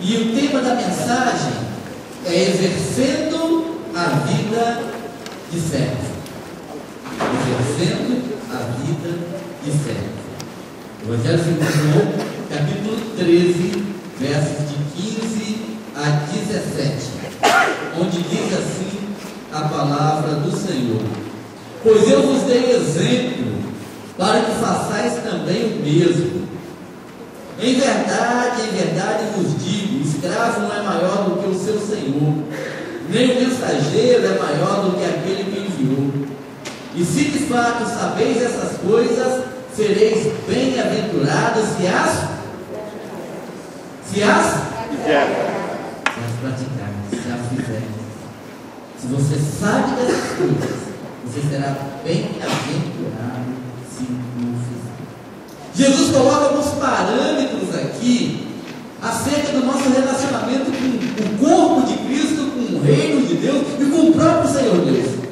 E o tema da mensagem é exercendo a vida de fé. Exercendo a vida de fé. Evangelho segundo João, capítulo 13, versos de 15 a 17, onde diz assim a palavra do Senhor: pois eu vos dei exemplo, para que façais também o mesmo. Em verdade vos digo, o escravo não é maior do que o seu senhor, nem o mensageiro é maior do que aquele que enviou. E se de fato sabeis essas coisas, sereis bem-aventurados se as praticarem, se as fizerem. Se você sabe dessas coisas, você será bem-aventurado se não fizer. Jesus coloca alguns parâmetros aqui acerca do nosso relacionamento com o corpo de Cristo, com o reino de Deus e com o próprio Senhor Deus.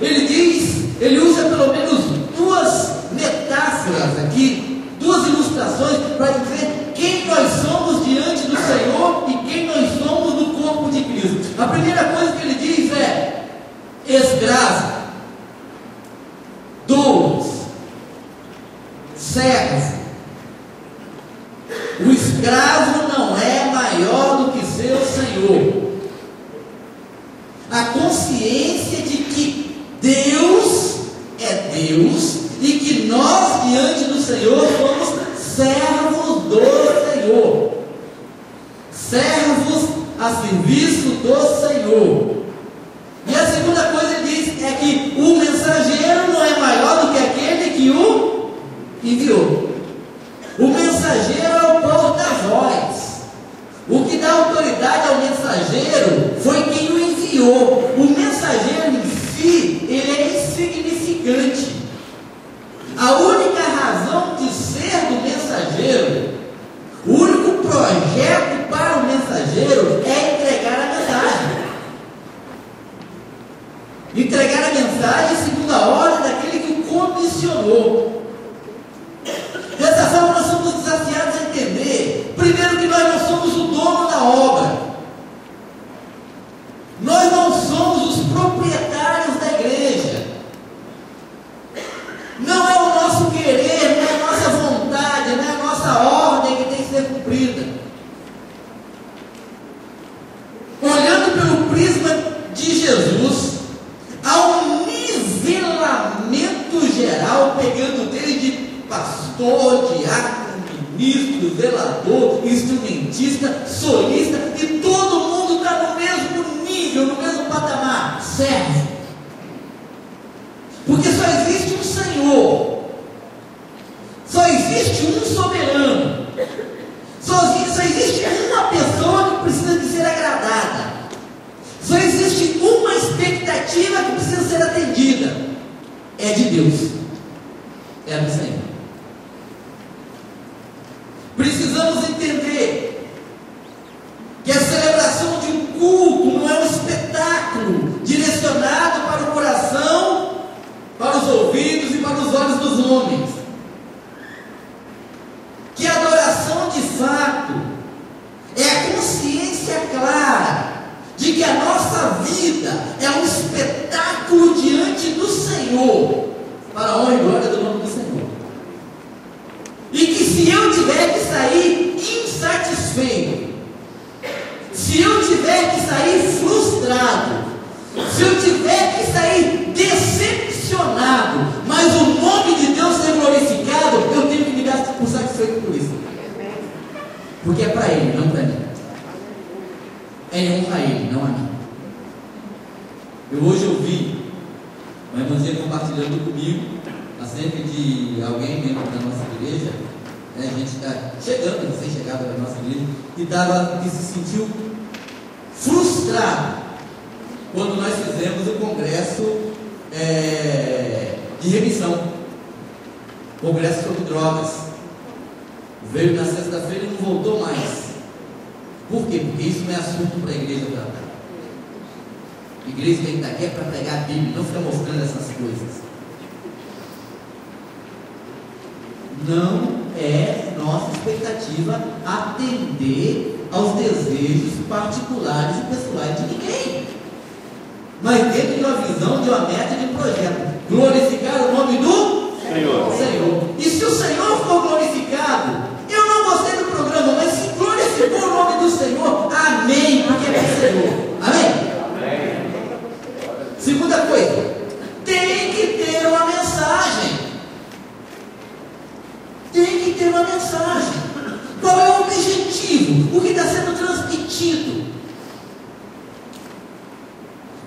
Ele usa pelo menos duas metáforas aqui, duas ilustrações para dizer quem nós somos diante do Senhor e quem nós somos no corpo de Cristo. A primeira coisa que ele diz é: escravo, doulos, servo. O escravo não é maior do que seu senhor. A consciência de que Deus é Deus e que nós diante do Senhor somos servos do Senhor, servos a serviço do Senhor. E a segunda coisa ele diz é que o mensageiro não é maior do que aquele que o enviou. O mensageiro é o porta-voz. O que dá autoridade ao mensageiro foi quem o enviou. O mensageiro em si, ele é insignificante. A única razão de ser do mensageiro, o único projeto para o mensageiro é entregar a mensagem. Entregar a mensagem segundo a ordem daquele que o comissionou. Dessa forma nós somos desafiados a entender, primeiro, que nós não somos o dono da obra. Nós não somos os proprietários da igreja. Não é o nosso querer, não é a nossa vontade, não é a nossa ordem que tem que ser cumprida. Olhando pelo prisma de Jesus, há um nivelamento geral, pegando dele de pastor, diácono, ministro, zelador, instrumentista, solista, e todo mundo está no mesmo nível, no mesmo patamar, servo. Porque só existe um Senhor, só existe um soberano, só existe uma pessoa que precisa de ser agradada, só existe uma expectativa que precisa ser atendida, é de Deus, é do Senhor. Precisamos entender que a celebração de um culto não é um espetáculo direcionado para o coração, para os ouvidos e para os olhos dos homens. Que a adoração de fato é a consciência clara de que a nossa vida é um espetáculo diante do Senhor, para a honra e glória do nome do Senhor. E que se eu tiver que sair insatisfeito, se eu tiver que sair frustrado, se eu tiver que sair decepcionado, mas o nome de Deus ser glorificado, eu tenho que me dar por satisfeito por isso. Porque é para Ele, não para mim. É em honra a Ele, não a mim. Eu hoje ouvi uma irmãzinha compartilhando comigo acerca de alguém membro da nossa igreja, né? A gente está chegando, recém-chegado da nossa igreja, que se sentiu frustrado quando nós fizemos o congresso de remissão, congresso sobre drogas. Veio na sexta-feira e não voltou mais. Por quê? Porque isso não é assunto para a igreja tratar. A igreja tem que estar aqui para pregar a Bíblia, não ficar mostrando essas coisas. Não é nossa expectativa atender aos desejos particulares e pessoais de ninguém, mas dentro de uma visão, de uma meta, de um projeto: glorificar o nome do Senhor. E se o Senhor for glorificado, eu não gostei do programa, mas se glorificou o nome do Senhor, amém, porque é do Senhor. Amém? Segunda coisa, tem que ter uma mensagem. Tem que ter uma mensagem. Qual é o objetivo? O que está sendo transmitido?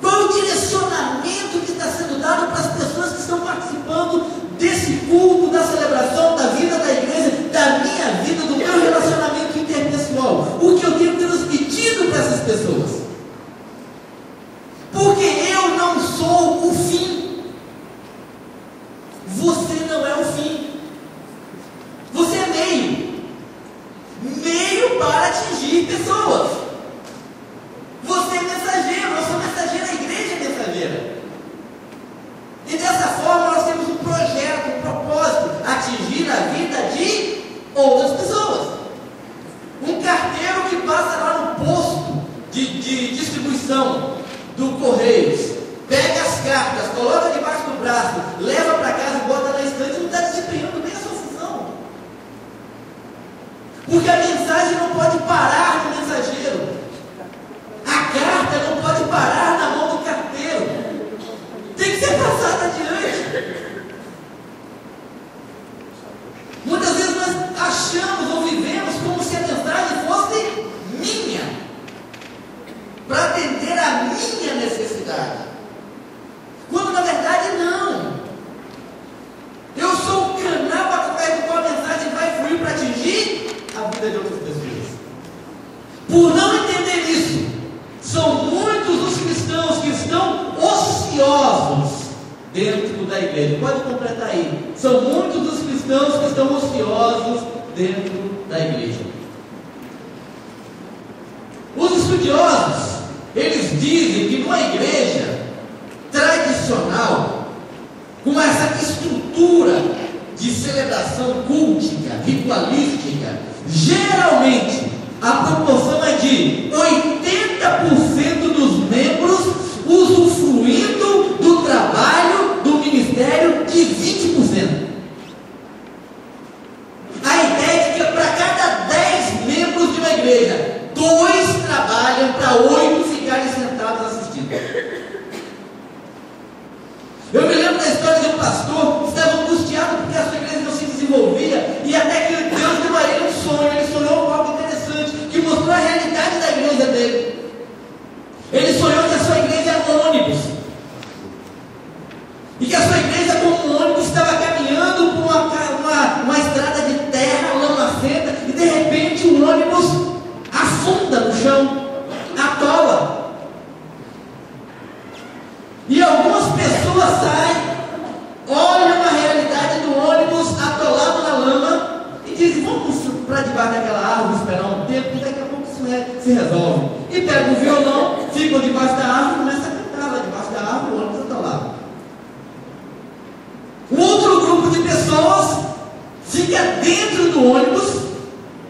Qual é o direcionamento que está sendo dado para as pessoas que estão participando desse culto, da celebração, da vida da igreja, da minha vida, do meu relacionamento interpessoal? O que eu tenho transmitido para essas pessoas? Porque eu não sou o fim. Você não é o fim. Você é meio. Meio para atingir pessoas. Você é mensageiro. Eu sou mensageiro, a igreja é mensageira. E dessa forma nós temos um projeto, um propósito: atingir a vida de outras pessoas. Um carteiro que passa lá no posto de distribuição do Correios, pega as cartas, coloca debaixo do braço, leva para casa e bota na estante, não está desempenhando bem a sua função. Porque a mensagem não pode parar no mensageiro. A carta não pode parar na mão do carteiro. Tem que ser passada adiante. Muitas vezes nós achamos ou vivemos como se a mensagem fosse minha, para atender a minha necessidade, quando na verdade não. Eu sou o canal através do qual a mensagem vai fluir para atingir a vida de outras pessoas. Por não entender isso, são muitos os cristãos que estão ociosos dentro da igreja. Pode completar aí. São muitos os cristãos que estão ociosos dentro da igreja. Os estudiosos, eles dizem que numa igreja tradicional, com essa estrutura de celebração cultica, ritualística, geralmente a proporção é de 80% dos membros usufruindo do trabalho do ministério de 20%. A ideia é que para cada 10 membros de uma igreja, 2 trabalham para 8 ficarem sentados assistindo. Eu me lembro da história de um pastor que estava angustiado porque a sua igreja não se desenvolvia, e até que Deus deu a ele um sonho. Ele sonhou algo interessante, que mostrou a realidade da igreja dele. Ele sonhou que a sua igreja era um ônibus, e que a sua igreja, como um ônibus, estava caminhando por uma estrada de terra, lamacenta, e de repente o ônibus afunda no chão, atola. E algumas pessoas saem, olham a realidade do ônibus atolado na lama e dizem: vamos para debaixo daquela árvore, esperar um tempo, e daqui a pouco isso se resolve. E pegam o violão, ficam debaixo da árvore e começam a cantar lá debaixo da árvore, o ônibus atolado. Um outro grupo de pessoas fica dentro do ônibus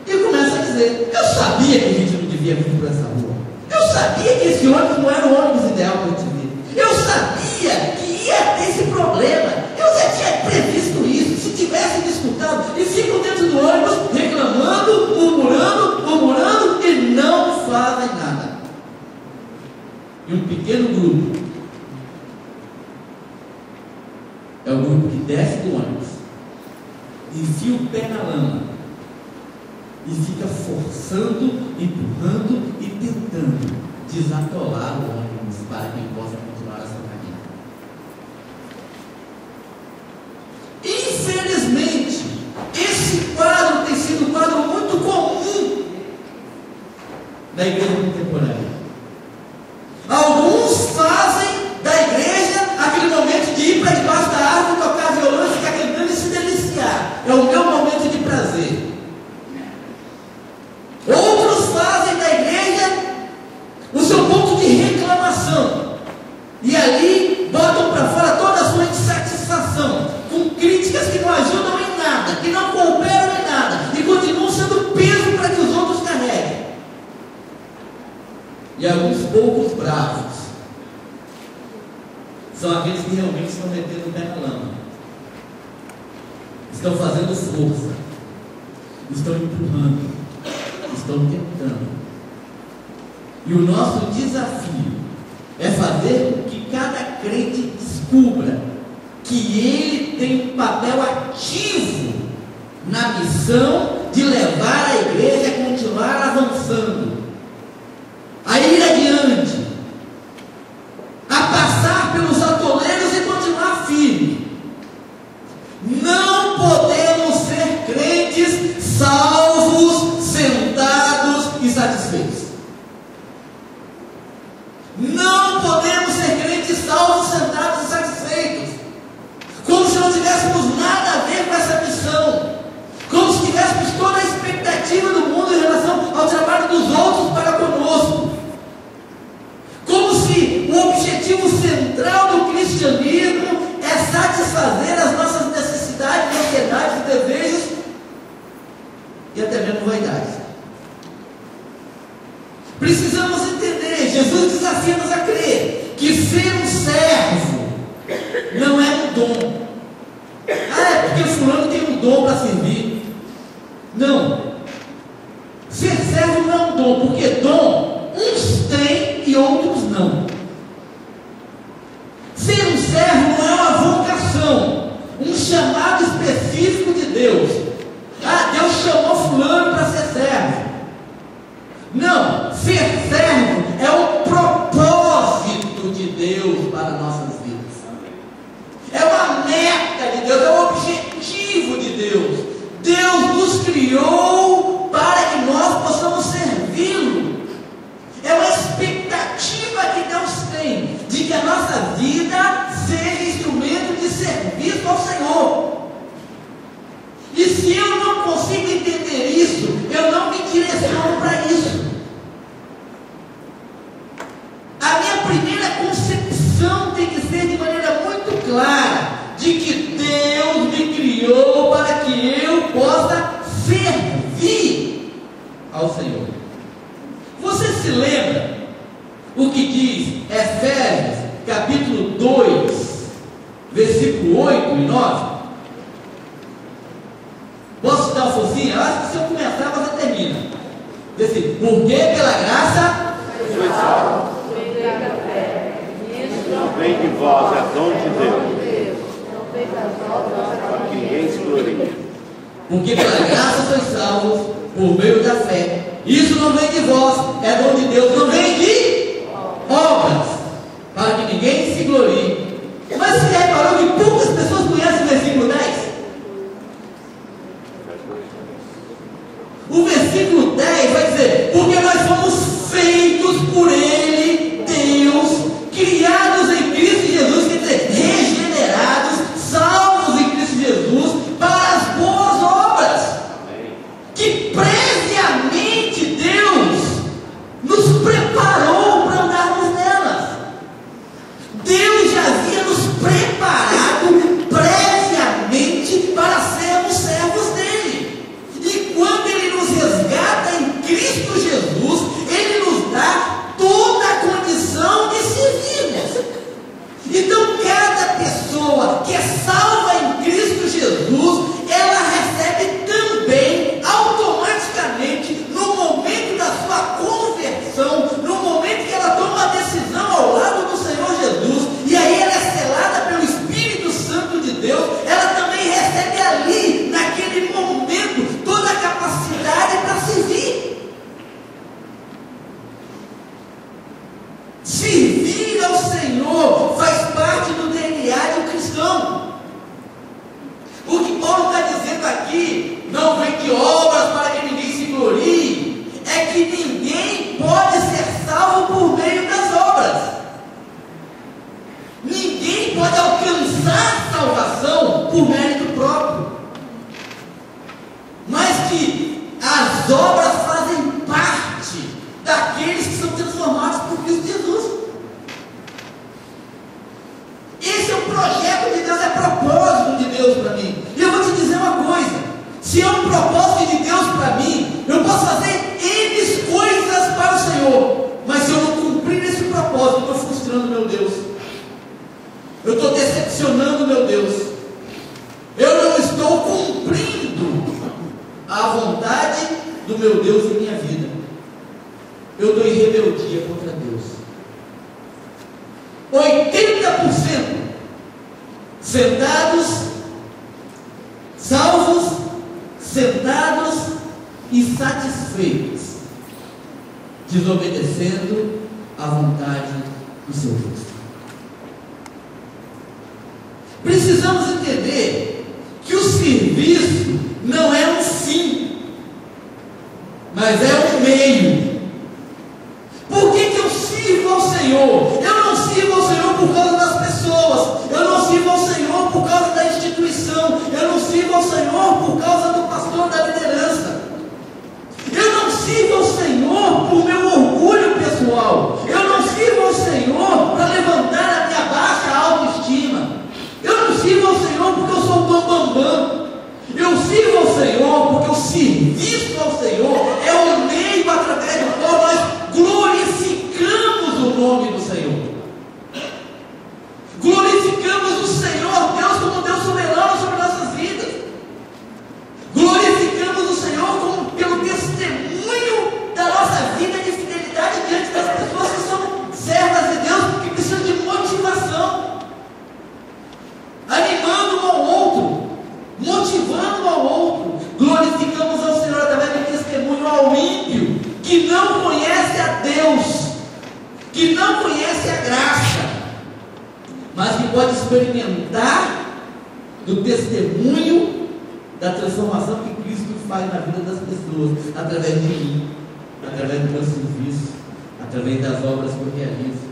e começa a dizer: eu sabia que a gente não devia vir por essa rua. Eu sabia que esse ônibus não era o ônibus ideal para a gente vir. Eu sabia que ia ter esse problema. Eu já tinha previsto isso. Se tivesse me escutado. E ficam dentro do ônibus reclamando, murmurando e não fazem nada. E um pequeno grupo é o grupo que desce do ônibus, enfia o pé na lama e fica forçando, empurrando e tentando desatolar o ônibus para que possa continuar a sua caminhada. Infelizmente, esse quadro tem sido um quadro muito comum da igreja contemporânea. Alguns fazem da igreja aquele momento de ir para debaixo da árvore, tocar violão e ficar cantando e se deliciar. É o meu momento de prazer. Outros fazem da igreja o seu ponto de reclamação, e ali botam para fora toda a sua insatisfação, com críticas que não ajudam em nada, que não cooperam em nada, e continuam sendo E alguns poucos bravos são aqueles que realmente estão metendo o pé na lama, estão fazendo força, estão empurrando, estão tentando. E o nosso desafio é fazer com que cada crente descubra que ele tem um papel ativo na missão de levar a igreja a continuar avançando, a ir adiante, a passar pelos atoleiros e continuar firme. Não podemos ser crentes salvos, sentados e satisfeitos. Não podemos ser crentes salvos, sentados e satisfeitos, como se não tivéssemos nada a ver com essa missão, como se tivéssemos toda a expectativa do mundo em relação ao trabalho dos outros para conosco, como se o objetivo central do cristianismo é satisfazer as nossas necessidades, ansiedades, desejos e até mesmo vaidades. Precisamos entender, Jesus desafia-nos a crer que ser um servo não é um dom. É porque fulano tem um dom para servir. Não. Ser servo não é um dom, porque dom uns têm e outros não. Ser um servo não é uma vocação, um chamado específico de Deus. Deus chamou fulano para ser servo. Não, ser servo é o propósito de Deus para nossas vidas. É uma meta de Deus, é o objetivo de Deus. Deus nos criou para que nós possamos servi-lo. É uma expectativa que Deus tem de que a nossa vida seja instrumento de serviço ao Senhor. E se eu não consigo entender isso, eu não me direciono para isso. A minha primeira concepção tem que ser de maneira muito clara de que Deus me criou para que eu possa servir ao Senhor. Você se lembra o que diz Efésios capítulo 2, versículo 8 e 9? Posso dar uma forcinha? Eu acho que se eu começar você termina. Diz assim: porque pela graça sois salvos. Não vem de vós, é dom de Deus, para que ninguém se glorie. Porque pela graça sois salvos por meio da fé. Isso não vem de vós, é dom de Deus, não vem de obras, para que ninguém se glorie. Mas você reparou que poucas pessoas conhecem o versículo 10? O versículo 10 vai dizer: porque nós fomos feitos por Ele, Deus, criados em Cristo Jesus, quer dizer, regenerados, salvos em Cristo Jesus, para as boas obras, que previamente Deus nos preparou para andarmos nelas. Deus já havia nos preparado previamente para sermos servos dele. E quando ele nos resgata em Cristo Jesus, ele nos dá toda a condição de servirmos. Então cada pessoa que é salva em Cristo Jesus, ela recebe também automaticamente, no momento da sua conversão, no momento que ela toma a decisão ao lado do Senhor Jesus, e aí ela é selada pelo Espírito Santo de Deus, ela também recebe ali, naquele momento, toda a capacidade para servir. Servir ao Senhor faz parte do DNA de um cristão. O que Paulo está dizendo aqui não vem de obras para que ninguém se glorie, é que ninguém pode ser salvo por meio das obras. Ninguém pode alcançar salvação por mérito próprio, mas que as obras fazem parte daqueles que são transformados por Cristo Jesus. Esse é o projeto de Deus, é propósito de Deus para mim. E eu vou te dizer uma coisa: se é um propósito de Deus para mim, eu posso fazer N coisas para o Senhor, mas se eu não eu estou decepcionando meu Deus, eu não estou cumprindo a vontade do meu Deus em minha vida, eu estou em rebeldia contra Deus. 80% sentados, salvos, sentados e satisfeitos, desobedecendo à vontade do seu Deus. Precisamos entender que o serviço não é um fim, mas é um meio. Por que eu sirvo ao Senhor? Eu não sirvo ao Senhor por causa das pessoas, eu não sirvo ao Senhor por causa da instituição, eu não sirvo ao Senhor por causa do pastor, da liderança, eu não sirvo ao Senhor por meu orgulho pessoal, eu não sirvo ao Senhor para levantar a minha baixa autoestima, eu não sirvo ao Senhor porque eu sou bambambam, eu sirvo ao Senhor porque o serviço ao Senhor é o meio através do qual nós glorificamos o nome do Senhor, glorificamos o Senhor Deus como Deus soberano sobre nossas vidas, glorificamos o Senhor como pelo testemunho da nossa vida de fidelidade diante das pessoas que são servas de Deus, que precisam de motivação, animando um ao outro, motivando um ao outro. Glorificamos ao Senhor através do testemunho ao ímpio, que não conhece a Deus, que não conhece a graça, mas que pode experimentar do testemunho da transformação que Cristo faz na vida das pessoas, através de mim, através do meu serviço, através das obras que eu realizo.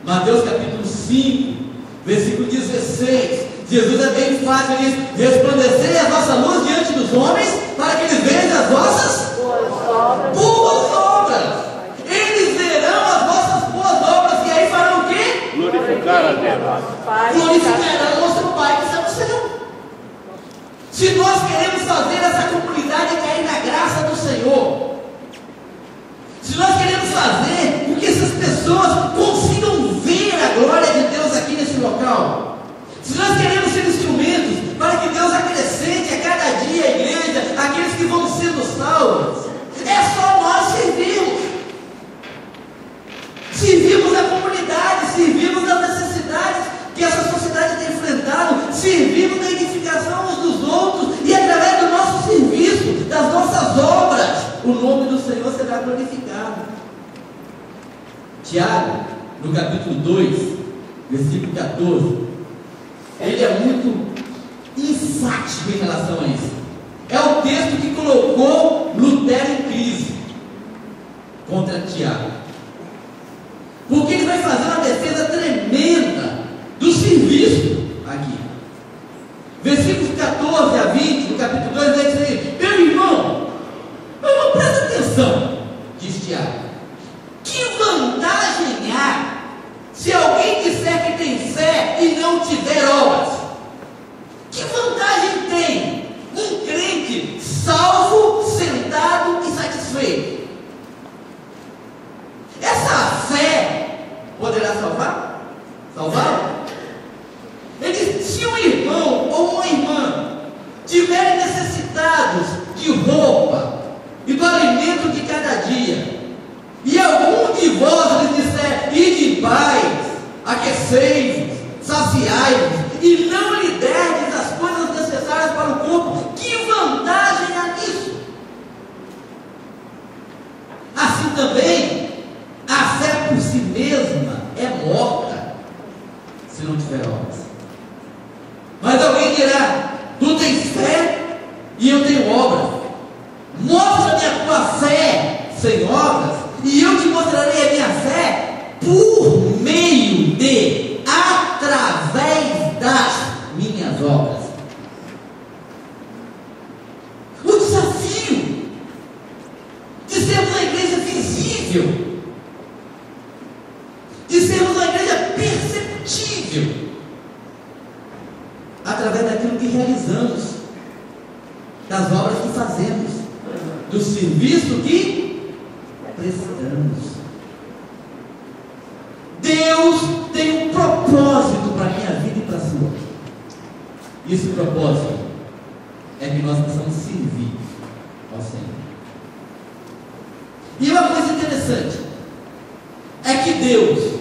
Mateus capítulo 5, versículo 16, Jesus é bem fácil nisso: resplandecei a vossa luz diante dos homens, para que eles vejam as vossas boas obras. Eles verão as vossas boas obras, e aí farão o quê? Glorificar a Deus. Glorificarão o nosso Pai que está no céu. Se nós queremos fazer essa comunidade cair na graça do Senhor, se nós queremos fazer com que essas pessoas consigam ver a glória de Deus aqui nesse local, se nós queremos ser instrumentos para que Deus acrescente a cada dia a igreja, aqueles que vão sendo salvos, é só nós servirmos. Servimos a comunidade, servimos as necessidades que essa sociedade tem enfrentado, servimos da edificação uns dos outros, e através do nosso serviço, das nossas obras, o nome do Senhor será glorificado. Tiago, no capítulo 2, versículo 14, ele é muito enfático em relação a isso. É o texto que colocou Lutero em crise contra Tiago, porque ele vai fazer uma defesa tremenda do serviço aqui. Versículos 14 a 20 do capítulo 2 vai dizer: meu irmão, presta atenção, diz Tiago, que vantagem há se alguém disser que tem fé e não tiver obras? Que vantagem tem um crente salvo, sentado e satisfeito? Essa fé poderá salvar? Salvar? Ele diz: se um irmão ou uma irmã tiverem necessitados de roupa e do alimento de cada dia, e algum de vós lhes disser: ide em paz, aquecei-vos, saciai-vos, e não lhe derdes as coisas necessárias para o corpo, que vantagem há nisso? Assim também, a fé por si mesma é morta, se não tiver obras. Mas alguém dirá: tu tens fé e eu tenho obras. Mostra-me a tua fé sem obras, e eu te mostrarei a minha fé por meio de, através das minhas obras. O desafio de sermos uma igreja visível, de sermos uma igreja perceptível, através daquilo que realizamos, das obras que fazemos, do serviço que prestamos. Deus tem um propósito é que nós precisamos servir ao Senhor. E uma coisa interessante é que Deus,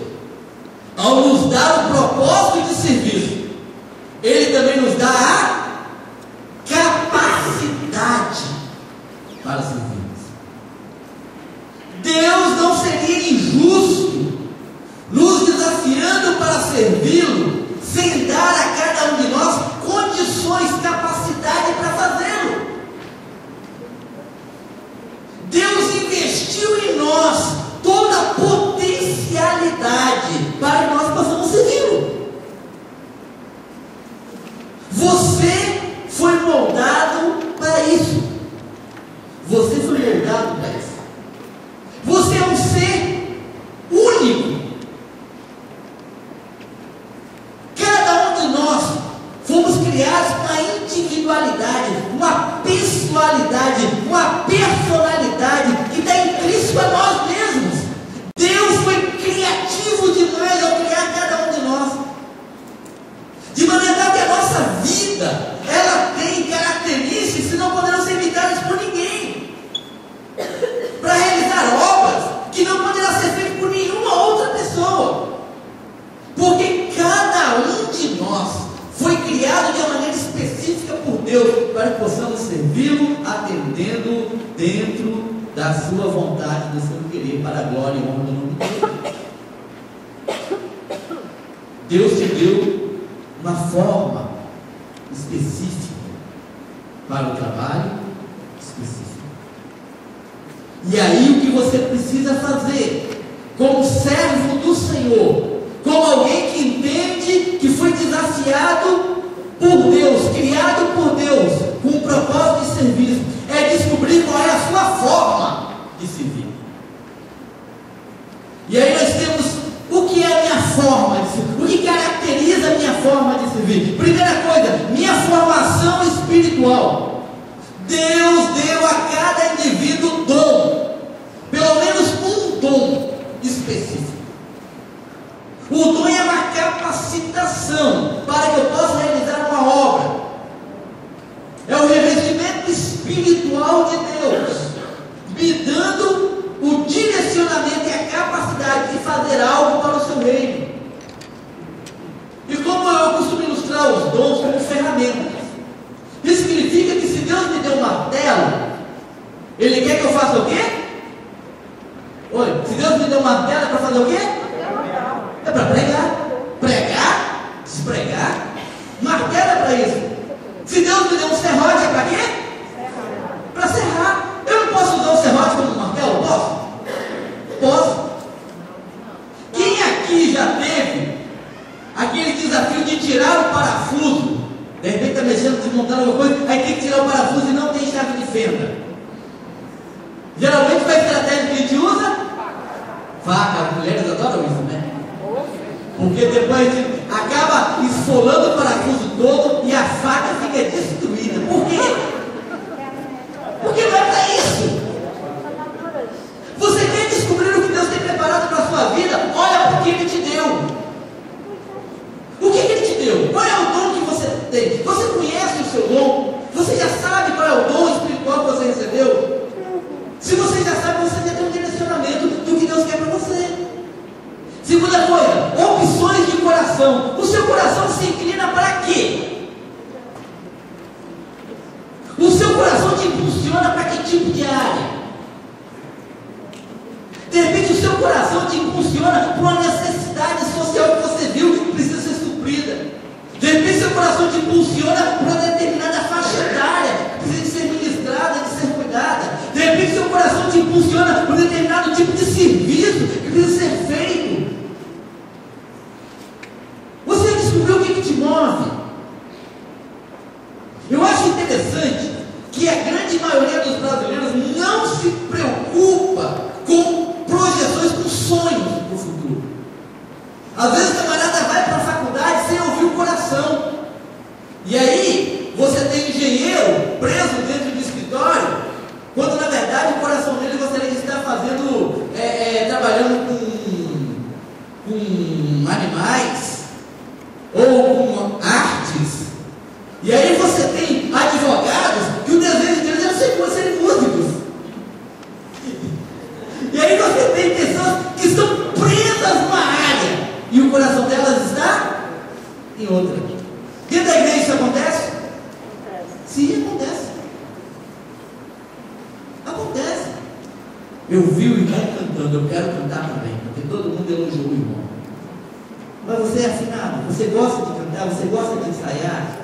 ao nos dar o propósito de serviço, Ele também nos dá a capacidade para servir. Deus não seria injusto nos desafiando para servi-lo sem dar a cada um de nós condições, capacidade para fazê-lo. Deus investiu em nós toda a potencialidade para que nós possamos servi-lo. Você foi moldado para isso. Você foi moldado para isso. Você é um ser único. Cada um de nós fomos criados com uma individualidade, uma pessoalidade, uma personalidade que está intrínseca a nós mesmos. Deus foi criativo demais ao criar cada um de nós, de maneira tal que a nossa vida, ela tem características que não poderão ser imitadas por ninguém, para realizar obras que não poderão ser feitas por nenhuma outra pessoa, porque cada um de nós foi criado de uma maneira específica por Deus, para que possamos servi-lo, atendendo dentro da sua vontade, do seu querer, para a glória e honra do nome dele. Deus te deu uma forma específica para o trabalho específico. E aí o que você precisa fazer, como servo do Senhor, como alguém que entende que foi desafiado por Deus, criado por Deus, com um propósito de serviço, é descobrir qual é a sua forma de servir. E aí nós temos o que é a minha forma de servir, o que caracteriza a minha forma de servir. Primeira coisa, minha formação espiritual. Deus deu a cada indivíduo dom, pelo menos um dom específico. O dom é uma capacitação para que eu possa realizar uma obra. É o revestimento espiritual de Deus, me dando o direcionamento e a capacidade de fazer algo para o seu reino. E como eu costumo ilustrar os dons como ferramentas, isso significa que se Deus me deu um martelo, Ele quer que eu faça o quê? Oi, se Deus me deu um martelo, é para fazer o quê? É para pregar. Pregar? Despregar? Martelo é para isso. Se Deus me deu um serrote, é para quê? Para serrar. Eu não posso usar o serrote como um martelo? Posso? Posso. Quem aqui já teve aquele desafio de tirar o parafuso? De repente está mexendo, desmontando alguma coisa, aí tem que tirar o parafuso e não tem chave de fenda. Geralmente qual é a estratégia que a gente usa? Faca. As mulheres adoram isso, né? Porque depois a gente acaba esfolando o parafuso todo e a faca fica destruída. Por quê? Porque não é para isso. Você quer descobrir o que Deus tem preparado para a sua vida? Olha para o que Ele te deu. O que Ele te deu? Qual é o dom que você tem? Você conhece o seu dom? Você já sabe qual é o dom espiritual que você recebeu? Se você já sabe, você já tem um direcionamento do que Deus quer para você. Segunda coisa, opções de coração. O seu coração se inclina para quê? O seu coração te impulsiona para que tipo de área? De repente o seu coração te impulsiona para uma necessidade social que você viu que precisa ser suprida. De repente seu coração te impulsiona para uma determinada faixa etária que precisa ser ministrada, de ser cuidada. De repente seu coração te impulsiona para um determinado tipo de serviço que precisa ser feito. Você descobriu o que te move? Eu acho interessante que a grande maioria dos brasileiros não se preocupa com projeções, com sonhos para o futuro. Às vezes o camarada vai para a faculdade sem ouvir o coração. E aí você tem engenheiro preso dentro do escritório, quando na verdade o coração dele gostaria de estar fazendo, trabalhando com animais ou com artes. E aí você tem advogado Sim, acontece. Acontece. Eu vi o irmão cantando, eu quero cantar também, porque todo mundo elogiou o irmão. Mas você é afinado, você gosta de cantar, você gosta de ensaiar,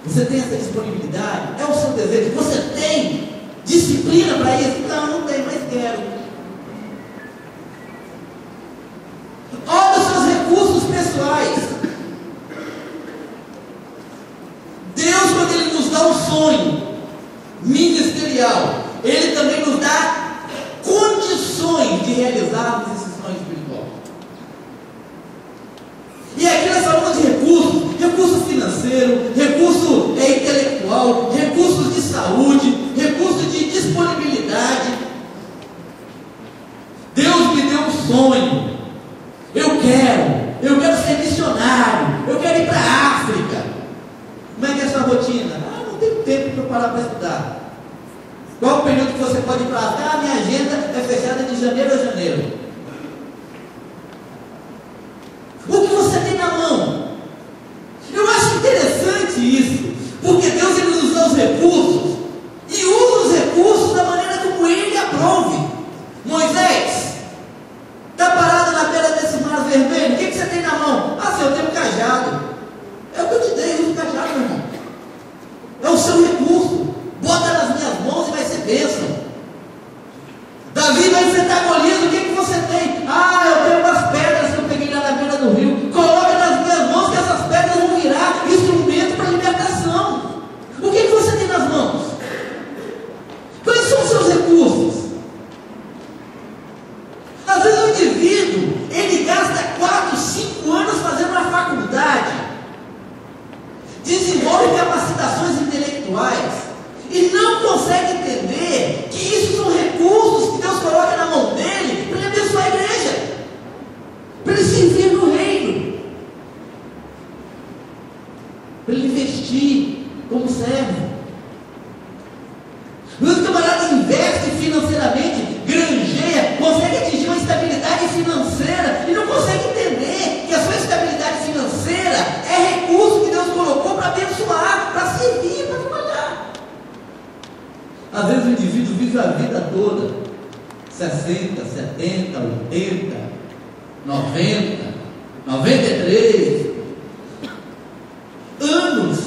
você tem essa disponibilidade, é o seu desejo, você tem disciplina para isso? Não tem, mas quero. Olha os seus recursos pessoais. Deus, quando Ele nos dá um sonho ministerial, Ele também nos dá condições de realizarmos esse sonho espiritual. E aqui nós falamos de recursos, recurso financeiro, recurso intelectual, recursos de saúde, recursos de disponibilidade. Deus me deu um sonho. Eu quero ser missionário, eu quero ir para a África. Como é que é a sua rotina? Não tenho tempo para parar para estudar. Qual o período que você pode ir para a África? Minha agenda é fechada de janeiro a janeiro. O que você tem na mão? Eu acho interessante isso, porque Deus ele nos dá os recursos e usa os recursos da maneira como Ele aprove. Moisés está parado na beira desse mar vermelho, o que você tem na mão? Senhor, eu tenho um cajado. É o que eu te dei, usa o cajado, meu irmão. É o seu recurso. Bota nas minhas mãos e vai ser bênção. Davi vai enfrentar Golias, o que você tem? Eu tenho umas pedras que eu peguei lá na beira do rio. Coloca nas minhas mãos que essas pedras vão virar instrumento para libertação. O que você tem nas mãos? Quais são os seus recursos? Às vezes o indivíduo, ele gasta 4, 5 anos fazendo uma faculdade, desenvolve capacitações intelectuais e não consegue entender que isso são recursos que Deus coloca na mão dele para ele abençoar a igreja, para ele servir no reino, para ele investir como servo. Os camaradas investem financeiramente, granjeia, consegue atingir uma estabilidade financeira e não consegue entender que a sua estabilidade financeira é recurso que Deus colocou para abençoar, para servir, para trabalhar. Às vezes o indivíduo vive a vida toda, 60, 70, 80, 90, 93 anos,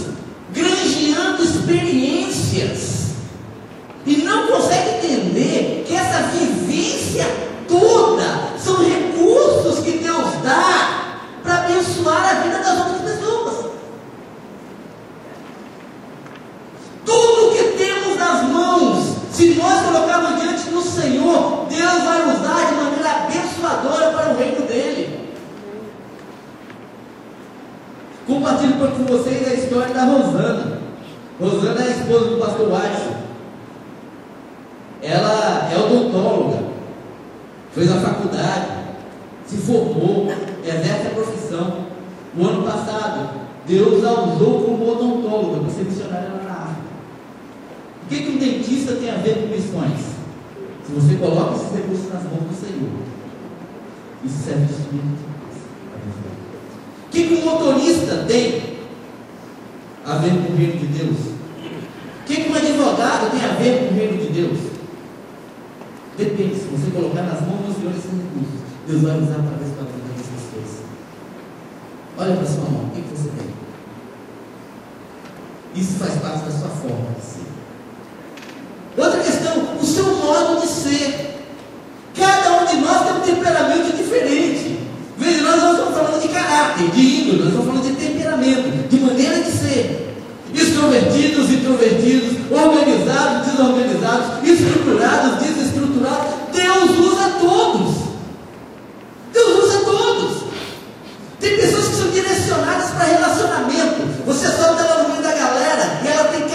granjeando experiências, e não consegue entender que essa vivência toda são recursos que Deus dá para abençoar a vida das outras pessoas. Tudo que temos nas mãos, se nós colocarmos diante do Senhor, Deus vai usar de maneira abençoadora para o reino dele. Compartilho com vocês a história da Rosana. Rosana é a esposa do pastor Watson. Ela é odontóloga, fez a faculdade, se formou, exerce a profissão. No ano passado, Deus a usou como odontóloga para ser missionária lá na África. O que um dentista tem a ver com missões? Se você coloca esses recursos nas mãos do Senhor, isso serve de instrumento de Deus. O que um motorista tem a ver com o reino de Deus? O que um advogado tem a ver com o reino de Deus? Depende, se você colocar nas mãos do Senhor esses recursos, Deus vai usar para abençoar a vida dessas pessoas. Olha para a sua mão, o que você tem? Isso faz parte da sua forma de ser. Outra questão, o seu modo de ser. Cada um de nós tem um temperamento diferente. Veja, nós estamos falando de caráter, de índole, nós estamos falando de temperamento, de maneira de ser. Extrovertidos, introvertidos, organizados, desorganizados, estruturados, desestruturados. Deus usa todos. Deus usa todos. Tem pessoas que são direcionadas para relacionamento. Você solta ela no meio da galera e ela tem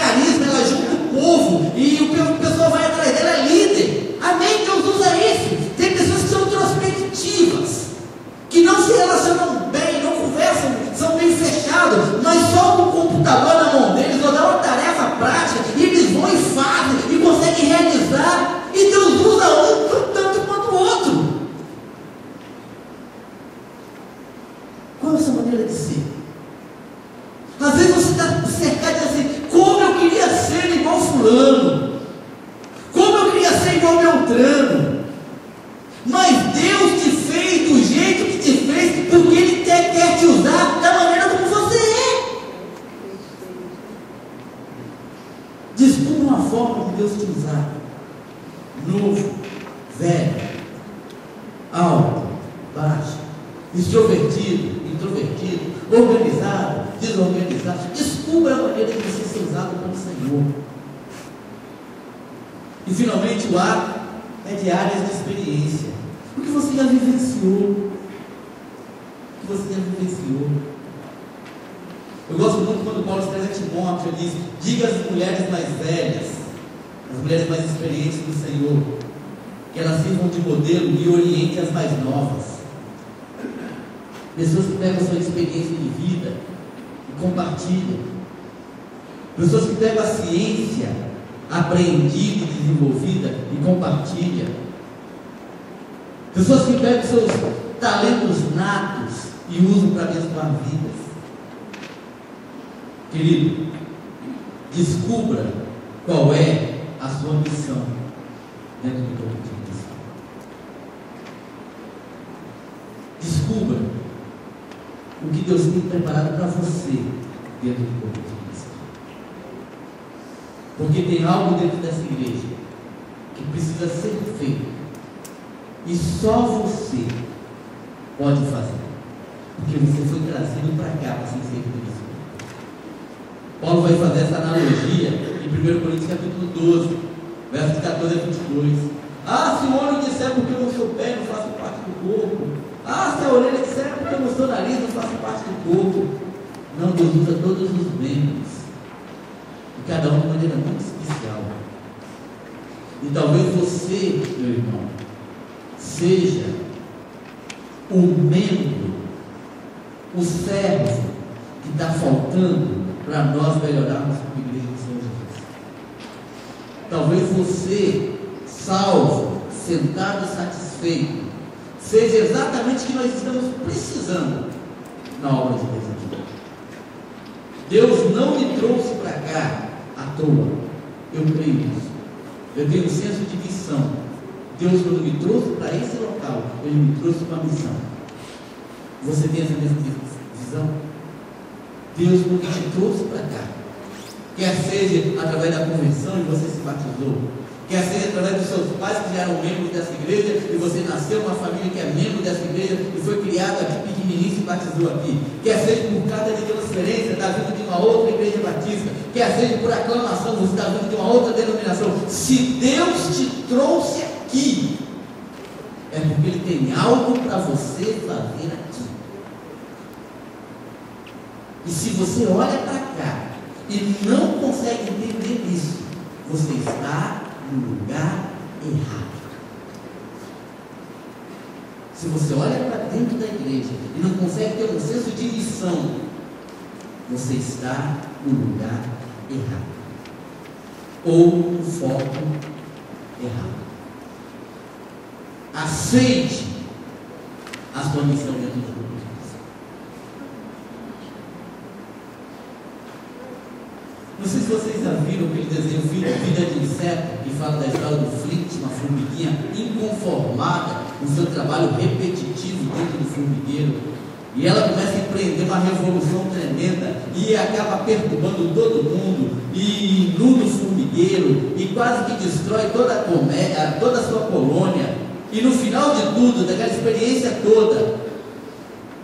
Descubra uma forma de Deus te usar. Novo, velho, alto, baixo, extrovertido, introvertido, organizado, desorganizado. Descubra a maneira de você ser usado pelo Senhor. E finalmente o A é de áreas de experiência. O que você já vivenciou? O que você já vivenciou? Eu gosto muito quando Paulo escreve a Timóteo, ele diz: diga às mulheres mais velhas, as mulheres mais experientes do Senhor, que elas sirvam de modelo e orientem as mais novas. Pessoas que pegam a sua experiência de vida e compartilham. Pessoas que pegam a ciência aprendida e desenvolvida e compartilham. Pessoas que pegam seus talentos natos e usam para abençoar vidas. Querido, descubra qual é a sua missão dentro do corpo de Cristo. Descubra o que Deus tem preparado para você dentro do corpo de Cristo. Porque tem algo dentro dessa igreja que precisa ser feito e só você pode fazer, porque você foi trazido para cá para ser feito isso. Paulo vai fazer essa analogia em 1 Coríntios capítulo 12, versos 14 a 22. Se o olho disser porque eu não sou pé, não faço parte do corpo. Se a orelha disser porque eu não sou nariz, não faço parte do corpo. Não, Deus usa todos os membros, e cada um de maneira muito especial. E talvez você, meu irmão, seja o membro, o servo que está faltando para nós melhorarmos como igreja do Senhor Jesus. Talvez você, salvo, sentado e satisfeito, seja exatamente o que nós estamos precisando na obra de Deus aqui. Deus não me trouxe para cá à toa. Eu creio nisso. Eu tenho um senso de missão. Deus, quando me trouxe para esse local, Ele me trouxe uma missão. Você tem essa mesma visão? Deus, quando te trouxe para cá, quer seja através da conversão e você se batizou, quer seja através dos seus pais que já eram membros dessa igreja e você nasceu numa família que é membro dessa igreja e foi criado aqui pequenininho e se batizou aqui, quer seja por carta de transferência, está vindo de uma outra igreja batista, quer seja por aclamação, você está vindo de uma outra denominação. Se Deus te trouxe aqui, é porque Ele tem algo para você fazer aqui. E se você olha para cá e não consegue entender isso, você está no lugar errado. Se você olha para dentro da igreja e não consegue ter um senso de missão, você está no lugar errado, ou no foco errado. Aceite a sua missão dentro do grupo. Não sei se vocês já viram aquele desenho Vida de Inseto, que fala da história do Flint, uma formiguinha inconformada no seu trabalho repetitivo dentro do formigueiro, e ela começa a empreender uma revolução tremenda e acaba perturbando todo mundo e inunda o formigueiro e quase que destrói toda a sua colônia. E no final de tudo, daquela experiência toda,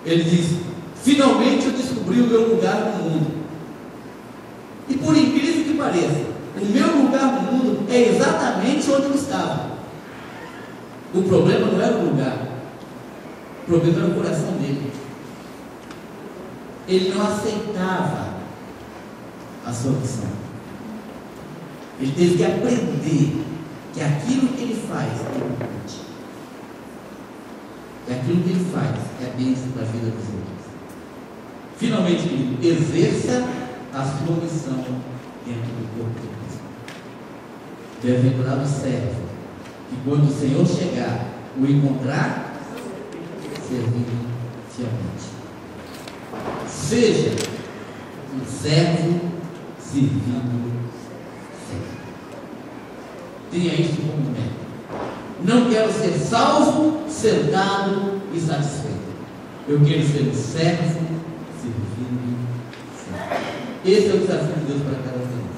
ele diz: finalmente eu descobri o meu lugar no mundo. E por incrível que pareça, o meu lugar no mundo é exatamente onde eu estava. O problema não era o lugar, o problema era o coração dele. Ele não aceitava a sua missão. Ele teve que aprender que aquilo que ele faz é importante, que aquilo que ele faz é bênção para a vida dos outros. Finalmente, querido, exerça a sua missão dentro do corpo de Cristo. Bem-aventurado servo, que quando o Senhor chegar, o encontrar, servindo fielmente. Seja um servo servindo sempre. Tenha isso como meta. Não quero ser salvo, sentado e satisfeito. Eu quero ser um servo servindo sempre. Esse é o desafio de Deus para cada um.